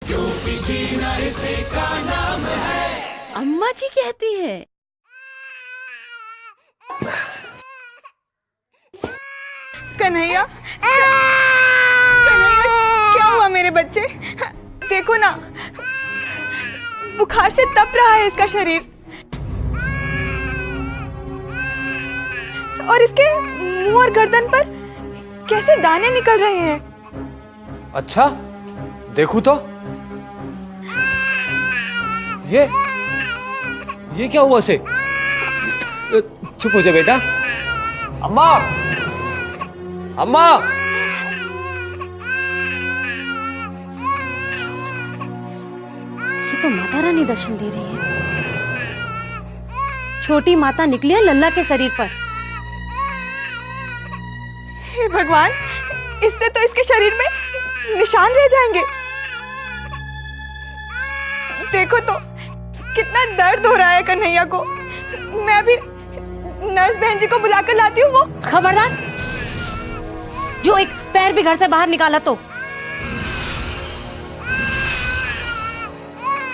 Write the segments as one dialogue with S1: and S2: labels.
S1: UP जीना इसी का नाम है।
S2: अम्मा जी कहती है।
S3: कन्हैया, कन्हैया, क्या हुआ मेरे बच्चे? देखो ना, बुखार से तप रहा है इसका शरीर, और इसके मुंह और गर्दन पर कैसे दाने निकल रहे हैं।
S4: अच्छा, देखूं तो। ये क्या हुआ से? चुप हो जा बेटा। अम्मा, अम्मा।
S2: ये तो माता रानी दर्शन दे रही है। छोटी माता निकली है लल्ला के शरीर पर।
S3: हे भगवान, इससे तो इसके शरीर में निशान रह जाएंगे। देखो तो कितना दर्द हो रहा है कन्हैया को। मैं अभी नर्स बहन जी को बुलाकर लाती हूँ। वो
S2: खबरदार, जो एक पैर भी घर से बाहर निकाला तो।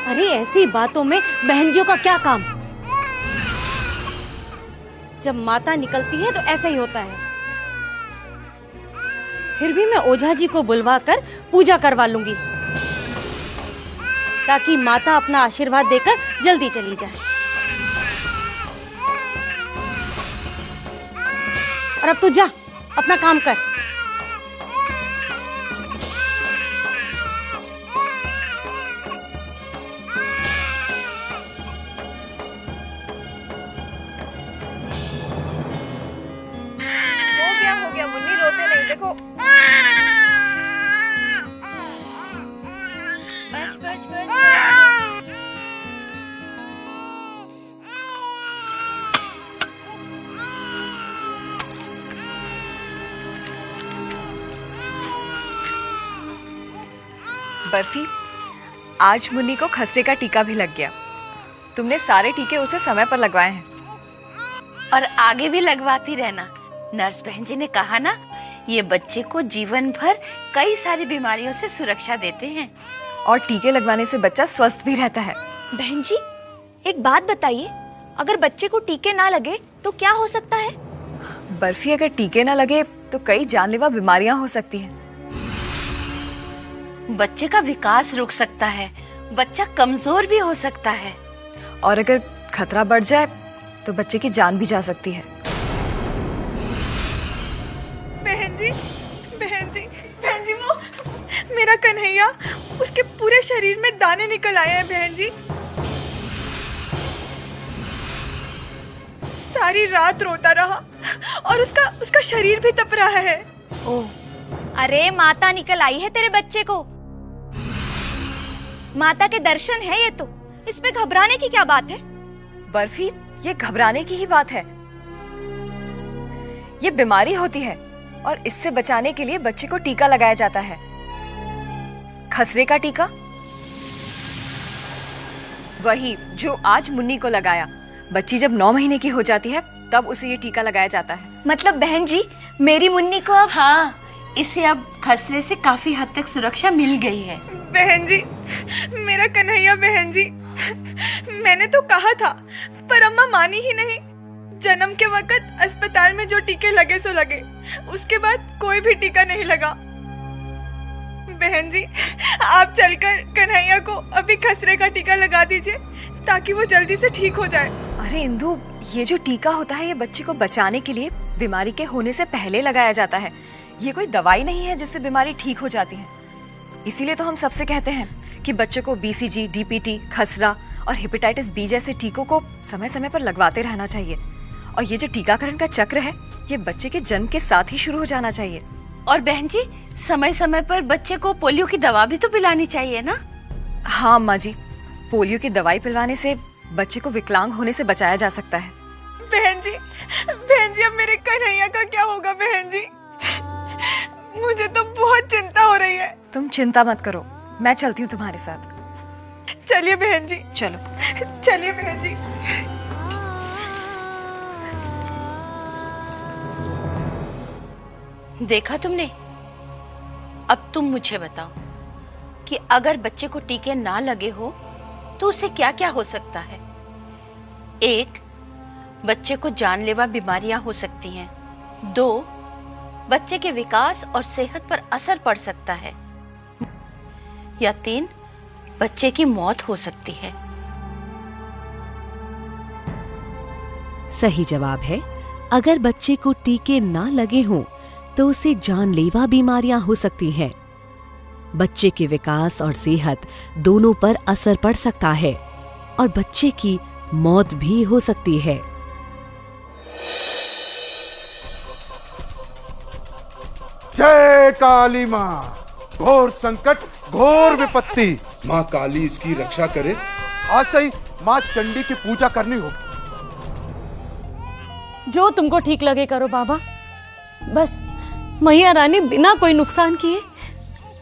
S2: अरे ऐसी बातों में बहनजियों का क्या काम? जब माता निकलती है तो ऐसा ही होता है। फिर भी मैं ओझा जी को बुलवा कर पूजा करवा लूंगी, ताकि माता अपना आशीर्वाद देकर जल्दी चली जाए। और अब तू जा, अपना काम कर।
S3: हो गया मुन्नी, रोते नहीं। देखो बच बच बच।
S5: बर्फी, आज मुन्नी को खसरे का टीका भी लग गया। तुमने सारे टीके उसे समय पर लगवाए हैं।
S6: और आगे भी लगवाती रहना। नर्स बहन जी ने कहा ना, ये बच्चे को जीवन भर कई सारी बीमारियों से सुरक्षा देते हैं।
S5: और टीके लगवाने से बच्चा स्वस्थ भी रहता है।
S7: बहन जी, एक बात बताइए, अगर बच्चे को टीके ना लगे तो क्या हो सकता है?
S5: बर्फी, अगर टीके ना लगे तो कई जानलेवा बीमारियां हो सकती हैं।
S6: बच्चे का विकास रुक सकता है, बच्चा कमजोर भी हो सकता है।
S5: और अगर खतरा बढ़ जाए तो बच्चे की जान भी जा सकती है।
S3: बहन जी, बहन जी, बहन जी, वो मेरा कन्हैया, उसके पूरे शरीर में दाने निकल आए हैं बहन जी। सारी रात रोता रहा और उसका शरीर भी तप रहा है।
S7: ओह, अरे माता निकल आई है तेरे बच्चे को। माता के दर्शन है ये तो, इसमें घबराने की क्या बात है?
S5: बर्फी, ये घबराने की ही बात है। ये बीमारी होती है और इससे बचाने के लिए बच्चे को टीका लगाया जाता है। खसरे का टीका, वही जो आज मुन्नी को लगाया। बच्ची जब 9 महीने की हो जाती है तब उसे ये टीका लगाया जाता है।
S7: मतलब बहन जी, मेरी मुन्नी को अब...
S6: हाँ, इसे अब खसरे से काफी हद तक सुरक्षा मिल गई है।
S3: बहन जी, मेरा कन्हैया बहन जी, मैंने तो कहा था पर अम्मा मानी ही नहीं। जन्म के वक्त अस्पताल में जो टीके लगे सो लगे, उसके बाद कोई भी टीका नहीं लगा। बहन जी, आप चलकर कन्हैया को अभी खसरे का टीका लगा दीजिए ताकि वो जल्दी से ठीक हो जाए।
S5: अरे इंदु, ये जो टीका होता है ये बच्चे को बचाने के लिए बीमारी के होने से पहले लगाया जाता है। ये कोई दवाई नहीं है जिससे बीमारी ठीक हो जाती है। इसीलिए तो हम सबसे कहते हैं कि बच्चे को BCG, DPT, खसरा और हेपेटाइटिस बी जैसे टीकों को समय समय पर लगवाते रहना चाहिए। और ये जो टीकाकरण का चक्र है, ये बच्चे के जन्म के साथ ही शुरू हो जाना चाहिए।
S6: और बहन जी, समय समय पर बच्चे को पोलियो की दवा भी तो पिलानी चाहिए ना?
S5: हाँ अम्मा जी, पोलियो की दवाई पिलवाने से बच्चे को विकलांग होने से बचाया जा सकता है।
S3: बहन जी, अब मेरे कन्हैया का क्या होगा बहन जी? मुझे तो बहुत चिंता हो रही है।
S5: तुम चिंता मत करो, मैं चलती हूँ तुम्हारे साथ।
S3: चलिए बहन जी,
S5: चलो।
S3: चलिए बहन जी।
S6: देखा तुमने? अब तुम मुझे बताओ, कि अगर बच्चे को टीके ना लगे हो तो उसे क्या क्या हो सकता है। 1, बच्चे को जानलेवा बीमारियां हो सकती हैं। 2, बच्चे के विकास और सेहत पर असर पड़ सकता है। या 3, बच्चे की मौत हो सकती है।
S8: सही जवाब है, अगर बच्चे को टीके ना लगे हों तो उसे जानलेवा बीमारियां हो सकती हैं। बच्चे के विकास और सेहत दोनों पर असर पड़ सकता है और बच्चे की मौत भी हो सकती है।
S9: जय काली माँ, घोर संकट घोर विपत्ति।
S10: माँ काली इसकी रक्षा करे।
S9: आज से ही माँ चंडी की पूजा करनी होगी।
S2: जो तुमको ठीक लगे करो बाबा, बस मैया रानी बिना कोई नुकसान किए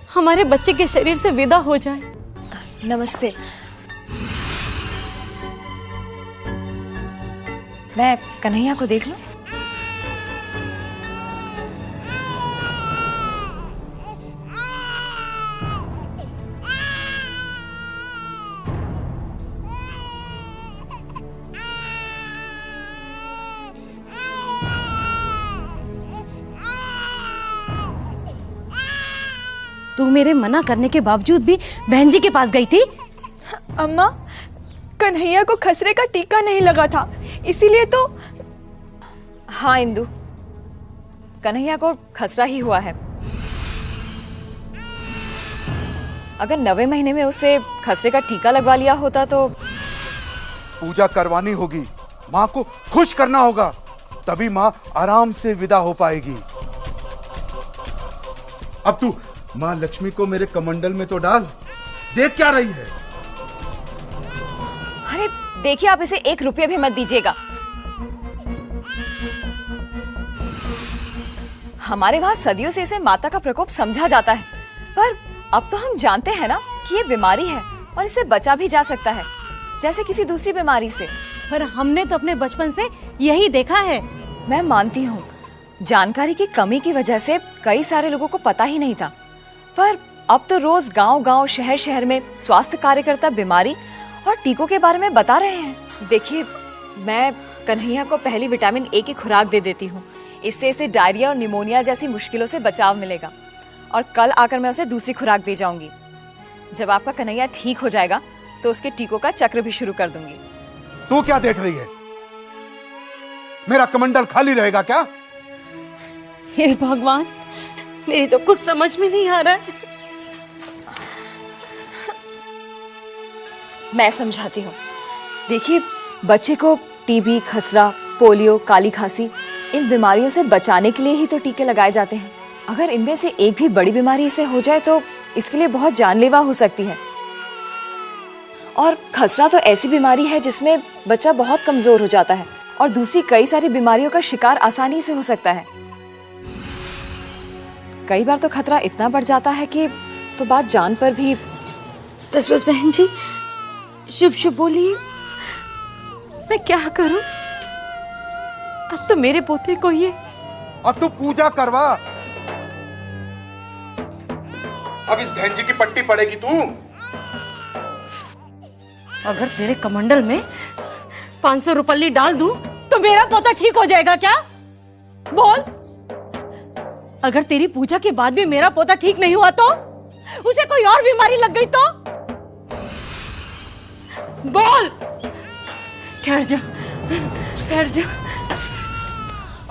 S2: हमारे बच्चे के शरीर से विदा हो जाए।
S5: नमस्ते। मैं कन्हैया को देख लूं?
S2: तू मेरे मना करने के बावजूद भी बहन जी के पास गई थी?
S3: अम्मा, कन्हैया को खसरे का टीका नहीं लगा था, इसीलिए तो।
S5: हाँ इंदु, कन्हैया को खसरा ही हुआ है। अगर 9वें महीने में उसे खसरे का टीका लगवा लिया होता तो।
S9: पूजा करवानी होगी, माँ को खुश करना होगा, तभी माँ आराम से विदा हो पाएगी।
S10: अब तू माँ लक्ष्मी को मेरे कमंडल में तो डाल। देख क्या रही है?
S5: अरे देखिए, आप इसे 1 रुपया भी मत दीजिएगा। हमारे वहां सदियों से इसे माता का प्रकोप समझा जाता है, पर अब तो हम जानते हैं ना कि ये बीमारी है और इसे बचा भी जा सकता है, जैसे किसी दूसरी बीमारी से।
S2: पर हमने तो अपने बचपन से यही देखा है।
S5: मैं मानती हूँ, जानकारी की कमी की वजह से कई सारे लोगों को पता ही नहीं था, पर अब तो रोज गांव-गांव, शहर-शहर में स्वास्थ्य कार्यकर्ता बीमारी और टीकों के बारे में बता रहे हैं। देखिए, मैं कन्हैया को पहली विटामिन ए की खुराक दे देती हूँ। इससे इसे डायरिया और निमोनिया जैसी मुश्किलों से बचाव मिलेगा, और कल आकर मैं उसे दूसरी खुराक दे जाऊंगी। जब आपका कन्हैया ठीक हो जाएगा तो उसके टीकों का चक्र भी शुरू कर दूंगी।
S9: तू क्या देख रही है? मेरा कमंडल खाली रहेगा क्या?
S2: हे भगवान, मेरी तो कुछ समझ में नहीं आ रहा है।
S5: मैं समझाती हूँ। देखिए, बच्चे को टीबी, खसरा, पोलियो, काली खांसी, इन बीमारियों से बचाने के लिए ही तो टीके लगाए जाते हैं। अगर इनमें से एक भी बड़ी बीमारी इसे हो जाए तो इसके लिए बहुत जानलेवा हो सकती है। और खसरा तो ऐसी बीमारी है जिसमें बच्चा बहुत कमजोर हो जाता है, और दूसरी कई सारी बीमारियों का शिकार आसानी से हो सकता है। कई बार तो खतरा इतना बढ़ जाता है कि तो बात जान पर भी।
S2: बस बस बहन जी, शुभ शुभ बोलिए। मैं क्या करूं? अब तो मेरे पोते को ये।
S9: अब तू पूजा करवा। अब इस बहन जी की पट्टी पड़ेगी तू।
S2: अगर तेरे कमंडल में 500 रुपल्ली डाल दूं तो मेरा पोता ठीक हो जाएगा क्या? बोल। अगर तेरी पूजा के बाद भी मेरा पोता ठीक नहीं हुआ तो? उसे कोई और बीमारी लग गई तो? बोल। ठहर जा, ठहर जा।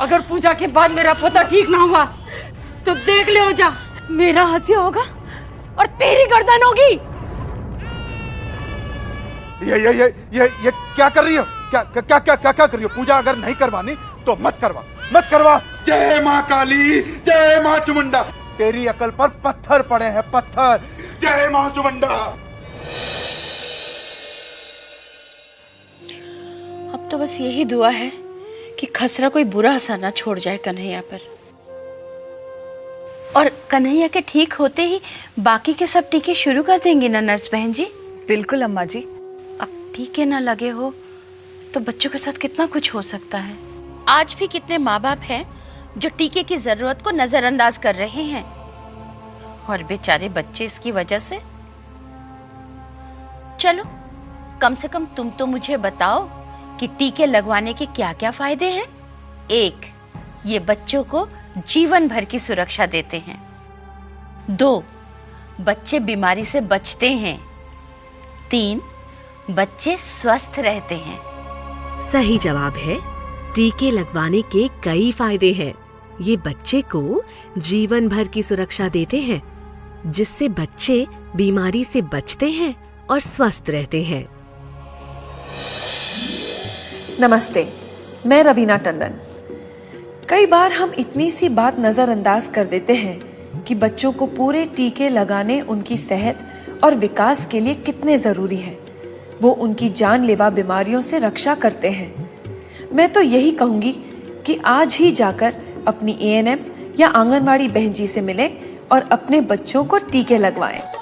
S2: अगर पूजा के बाद मेरा पोता ठीक ना हुआ तो देख ले हो जा, मेरा हंसी होगा और तेरी गर्दन होगी।
S9: ये क्या कर रही हो? क्या कर रही हो? पूजा अगर नहीं करवानी तो मत करवा।
S10: जय माँ काली, जय माँ चामुंडा।
S9: तेरी अकल पर पत्थर पड़े हैं, पत्थर।
S10: जय माँ चामुंडा।
S6: अब तो बस यही दुआ है कि खसरा कोई बुरा असर ना छोड़ जाए कन्हैया पर। और कन्हैया के ठीक होते ही बाकी के सब टीके शुरू कर देंगे ना नर्स बहन जी?
S5: बिल्कुल अम्मा जी।
S6: अब टीके ना लगे हो तो बच्चों के साथ कितना कुछ हो सकता है। आज भी कितने माँ बाप हैं जो टीके की जरूरत को नजरअंदाज कर रहे हैं, और बेचारे बच्चे इसकी वजह से चलो कम से कम तुम तो मुझे बताओ कि टीके लगवाने के क्या क्या फायदे हैं। 1, ये बच्चों को जीवन भर की सुरक्षा देते हैं। 2, बच्चे बीमारी से बचते हैं। 3, बच्चे स्वस्थ रहते हैं।
S8: सही जवाब है, टीके लगवाने के कई फायदे हैं। ये बच्चे को जीवन भर की सुरक्षा देते हैं, जिससे बच्चे बीमारी से बचते हैं और स्वस्थ रहते हैं।
S11: नमस्ते, मैं रवीना टंडन। कई बार हम इतनी सी बात नजरअंदाज कर देते हैं कि बच्चों को पूरे टीके लगाने उनकी सेहत और विकास के लिए कितने जरूरी हैं। वो उनकी जानलेवा बीमारियों से रक्षा करते हैं। मैं तो यही कहूंगी कि आज ही जाकर अपनी ANM या आंगनवाड़ी बहन जी से मिलें और अपने बच्चों को टीके लगवाएं।